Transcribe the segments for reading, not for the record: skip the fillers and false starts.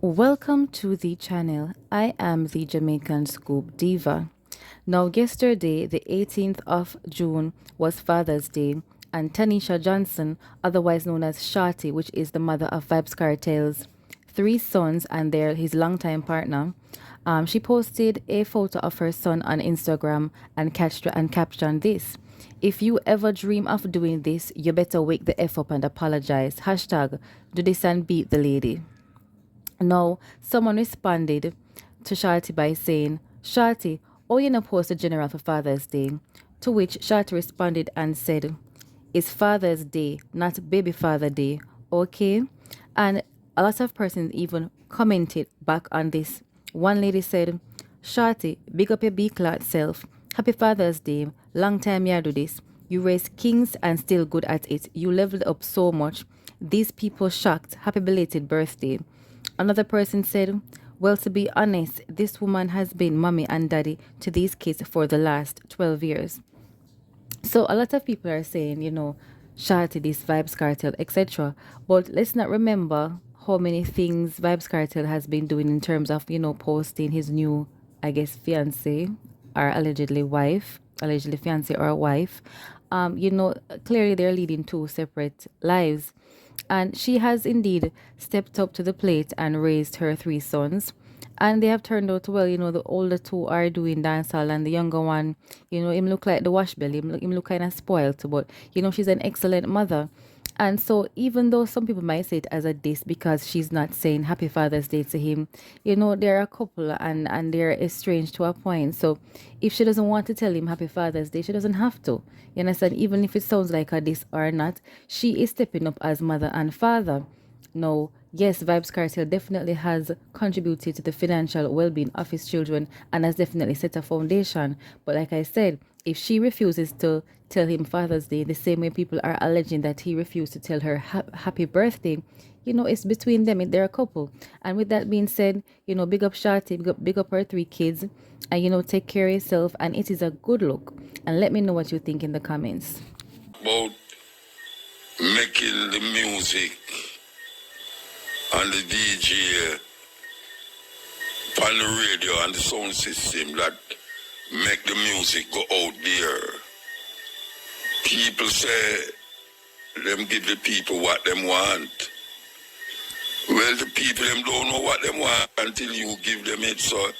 Welcome to the channel. I am the Jamaican Scoop Diva. Now, yesterday, the 18th of June, was Father's Day, and Tanisha Johnson, otherwise known as Shorty, which is the mother of Vybz Kartel's three sons and his longtime partner, she posted a photo of her son on Instagram and captioned this: "If you ever dream of doing this, you better wake the F up and apologize. Hashtag do this and beat the lady." Now, someone responded to Shorty by saying, "Shorty, oh, you not post a general for Father's Day?" To which Shorty responded and said, "It's Father's Day, not Baby Father Day, okay?" And a lot of persons even commented back on this. One lady said, "Shorty, big up your B-clot self. Happy Father's Day. Long time you do this. You raised kings and still good at it. You leveled up so much. These people shocked. Happy belated birthday." Another person said, "Well, to be honest, this woman has been mommy and daddy to these kids for the last 12 years. So a lot of people are saying, Shorty this, Vybz Kartel, etc. But let's not remember how many things Vybz Kartel has been doing in terms of, posting his new, I guess, fiance or allegedly wife, allegedly fiance or wife. Clearly they're leading two separate lives. And she has indeed stepped up to the plate and raised her three sons. And they have turned out well. The older two are doing dancehall, and the younger one, him look like the wash belly. Him look kind of spoiled, but she's an excellent mother. And so, even though some people might say it as a diss because she's not saying Happy Father's Day to him, they're a couple and they're estranged to a point. So, if she doesn't want to tell him Happy Father's Day, she doesn't have to. You understand? Even if it sounds like a diss or not, she is stepping up as mother and father. Now, yes, Vybz Kartel definitely has contributed to the financial well-being of his children and has definitely set a foundation. But like I said, if she refuses to tell him Father's Day the same way people are alleging that he refused to tell her happy birthday, it's between them. They're a couple. And with that being said, big up Shorty, big up her three kids, and, take care of yourself. And it is a good look. And let me know what you think in the comments. About making the music and the DJ on the radio and the sound system that make the music go out there. People say them give the people what them want. Well, the people them don't know what them want until you give them it. So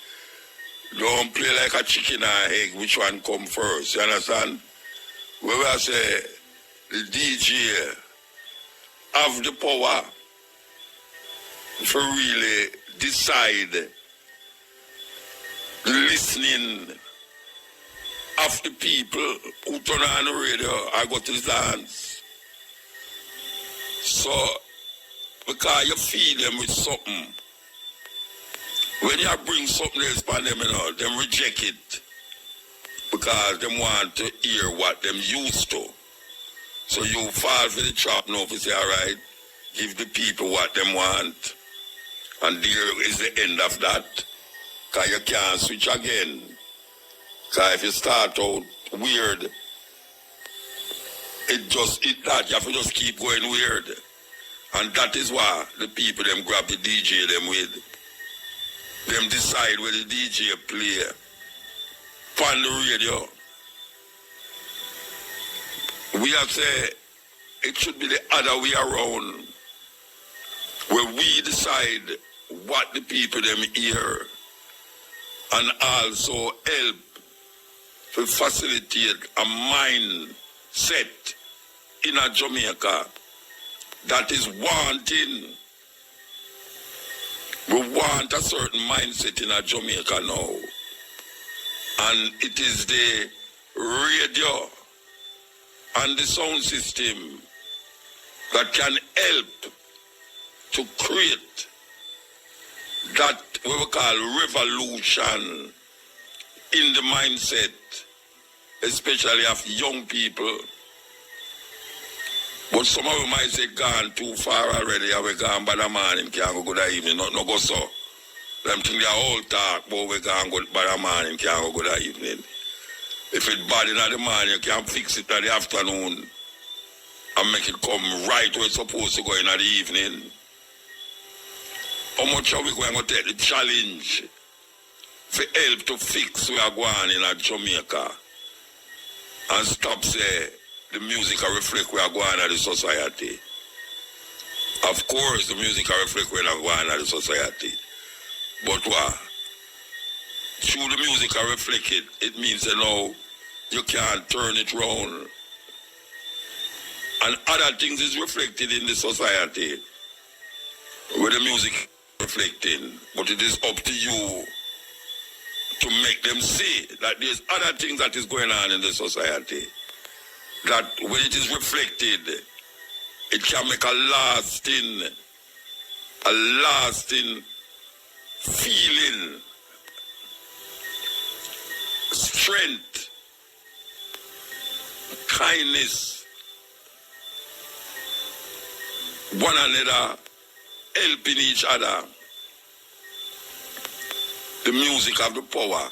don't play like a chicken or egg. Which one come first? You understand? Where I say the DJ have the power for really decide the listening of the people who turn on the radio or go to the dance. So, because you feed them with something, when you bring something else upon them, them reject it because them want to hear what them used to. So you fall for the trap now to say, all right, give the people what them want. And there is the end of that. Because you can't switch again. Because if you start out weird, that you have to just keep going weird. And that is why the people them grab the DJ them with. Them decide where the DJ play. On the radio. We have said it should be the other way around. Where we decide what the people them hear. And also help to facilitate a mindset in a Jamaica that is wanting. We want a certain mindset in a Jamaica now. And it is the radio and the sound system that can help to create that what we call revolution in the mindset, especially of young people. But some of them might say gone too far already, have we gone by the morning, can't go good evening, no go so. Them think they are all talk, but we can't go by the morning, can't go good evening. If it's bad in the morning, you can fix it in the afternoon and make it come right where it's supposed to go in the evening. how much are we going to take the challenge for help to fix we are going in Jamaica and stop say the music reflect we are going at the society. Of course the music reflect we are going at the society. But what? Through the music reflect it, it means you can't turn it round. And other things is reflected in the society where the music reflecting. But it is up to you to make them see that there's other things that is going on in the society. That when it is reflected, it can make a lasting feeling, strength, kindness, one another, helping each other. The music have the power.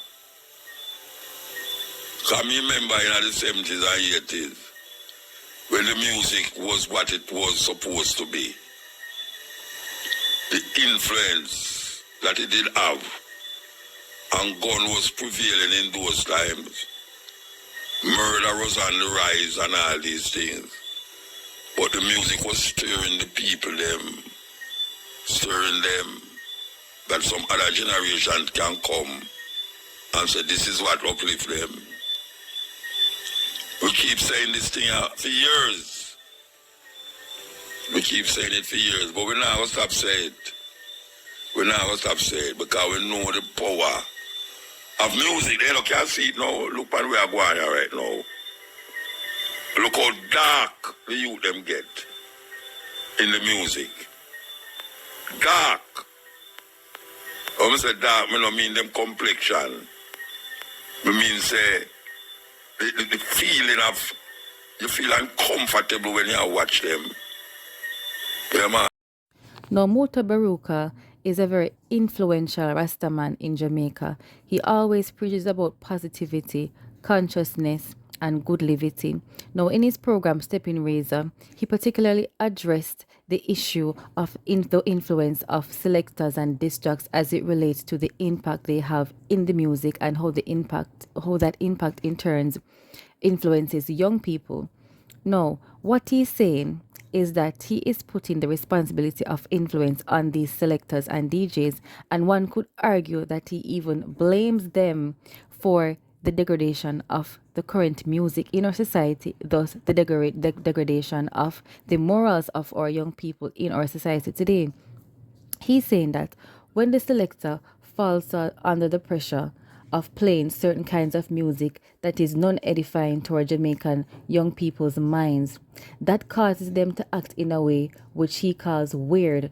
Because I remember in the 70s and 80s when the music was what it was supposed to be. The influence that it did have and gun was prevailing in those times. Murder was on the rise and all these things. But the music was stirring the people stirring them that some other generation can come and say this is what uplift them. We keep saying this thing out for years. We keep saying it for years, but we're not going to stop saying it. We're not going to stop saying it because we know the power of music. They can't see it now. Look at where we are going right now. Look how dark the youth them get in the music. Dark. When I say dark, I don't mean them complexion. I mean say the feeling of you feel uncomfortable when you watch them. Yeah, man. Now, Mutabaruka is a very influential Rastaman in Jamaica. He always preaches about positivity, consciousness, and good living. Now, in his program Stepping Razor, he particularly addressed the issue of the influence of selectors and disc jocks as it relates to the impact they have in the music and how that impact in turns influences young people. No, what he's saying is that he is putting the responsibility of influence on these selectors and DJs, and one could argue that he even blames them for the degradation of the current music in our society, thus the degradation of the morals of our young people in our society today. He's saying that when the selector falls under the pressure of playing certain kinds of music that is non-edifying to our Jamaican young people's minds, that causes them to act in a way which he calls weird,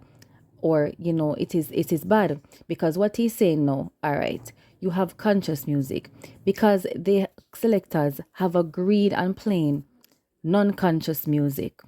or it is bad. Because what he's saying now, all right, you have conscious music, because the selectors have agreed on playing non-conscious music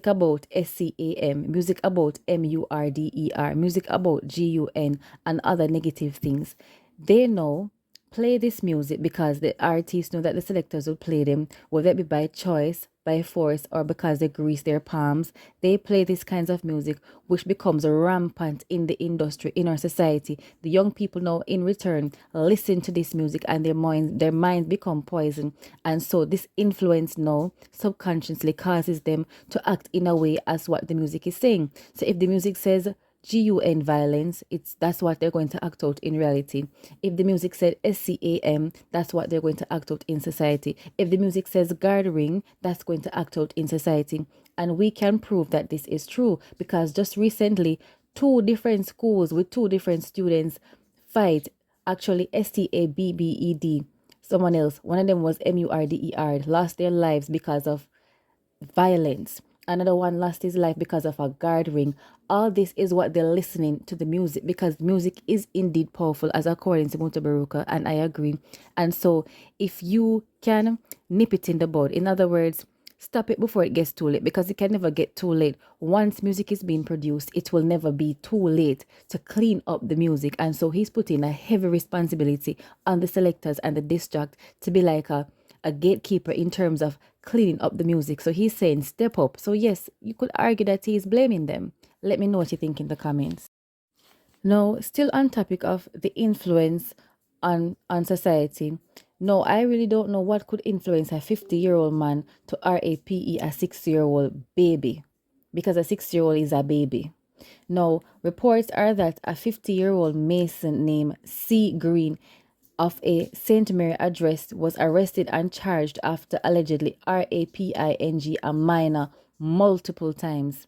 about SCAM, music about MURDER, music about GUN, and other negative things. They know play this music because the artists know that the selectors will play them, whether it be by choice, by force, or because they grease their palms. They play these kinds of music, which becomes rampant in the industry, in our society. The young people now, in return, listen to this music and their minds become poisoned. And so this influence now subconsciously causes them to act in a way as what the music is saying. So if the music says GUN violence, that's what they're going to act out in reality. If the music said SCAM, that's what they're going to act out in society. If the music says gathering, that's going to act out in society. And we can prove that this is true because just recently, 2 different schools with 2 different students fight, actually STABBED. Someone else, one of them was MURDER, lost their lives because of violence. Another one lost his life because of a guard ring. All this is what they're listening to the music, because music is indeed powerful, as according to Mutabaruka, and I agree. And so if you can nip it in the bud, in other words, stop it before it gets too late, because it can never get too late. Once music is being produced, it will never be too late to clean up the music. And so he's putting a heavy responsibility on the selectors and the disc jock to be like a gatekeeper in terms of cleaning up the music. So he's saying step up. So yes, you could argue that he's blaming them. Let me know what you think in the comments. No, still on topic of the influence on society. No, I really don't know what could influence a 50-year-old man to rape a 6-year-old baby, because a 6-year-old is a baby. No, reports are that a 50-year-old Mason named C. Green of a St. Mary address was arrested and charged after allegedly raping a minor multiple times.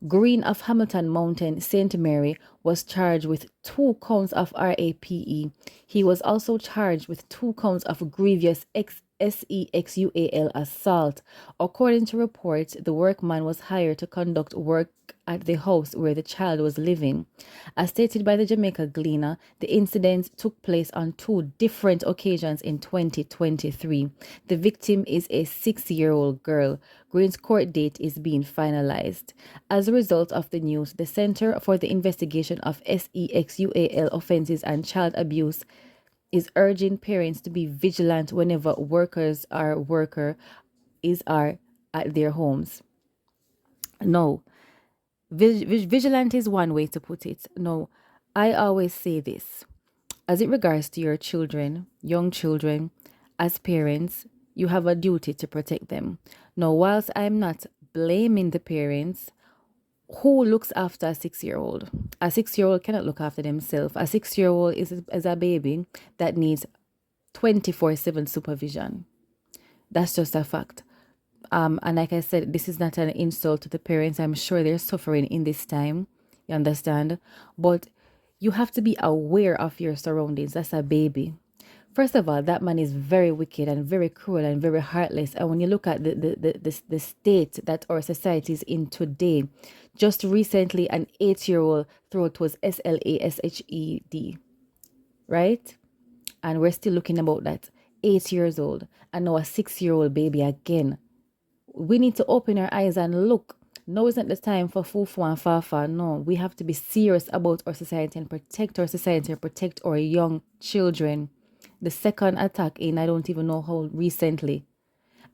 Green of Hamilton Mountain, St. Mary, was charged with 2 counts of RAPE. He was also charged with 2 counts of grievous SEXUAL assault. According to reports, the workman was hired to conduct work at the house where the child was living. As stated by the Jamaica Gleaner, the incident took place on 2 different occasions in 2023. The victim is a 6-year-old girl. Green's court date is being finalized. As a result of the news, the Center for the Investigation of SEXUAL Offenses and Child Abuse is urging parents to be vigilant whenever worker are at their homes. No, vigilant is one way to put it. No, I always say this. As it regards to your children, young children, as parents, you have a duty to protect them. Now, whilst I'm not blaming the parents, who looks after a 6-year-old? A 6-year-old cannot look after themselves. A 6-year-old is a baby that needs 24/7 supervision. That's just a fact. And like I said, this is not an insult to the parents. I'm sure they're suffering in this time. You understand? But you have to be aware of your surroundings. That's a baby. First of all, that man is very wicked and very cruel and very heartless. And when you look at the state that our society is in today, just recently an 8-year-old throat was SLASHED, right? And we're still looking about that. 8 years old, and now a 6-year-old baby again. We need to open our eyes and look. Now isn't the time for fufu and fafa. No, we have to be serious about our society and protect our society and protect our young children. The second attack in, I don't even know how recently.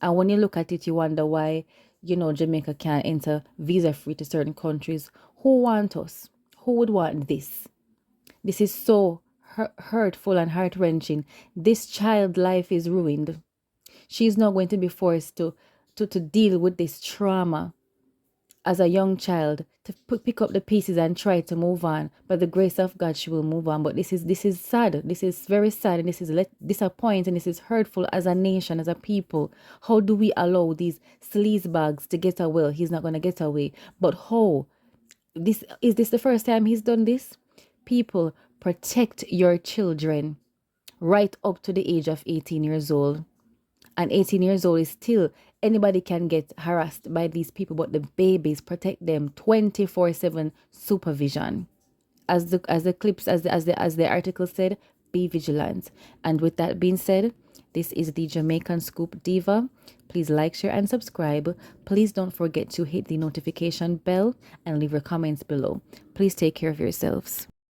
And when you look at it, you wonder why, Jamaica can't enter visa free to certain countries. Who want us? Who would want this? This is so hurtful and heart-wrenching. This child life is ruined. She's now going to be forced to deal with this trauma as a young child, to pick up the pieces and try to move on. By the grace of God, she will move on. But this is sad. This is very sad, and this is disappointing. This is hurtful as a nation, as a people. How do we allow these sleazebags to get away? He's not going to get away. But how? Is this the first time he's done this? People, protect your children right up to the age of 18 years old. And 18 years old is still, anybody can get harassed by these people, but the babies, protect them 24/7 supervision. As the clips, as the article said, be vigilant. And with that being said, this is the Jamaican Scoop Diva. Please like, share, and subscribe. Please don't forget to hit the notification bell and leave your comments below. Please take care of yourselves.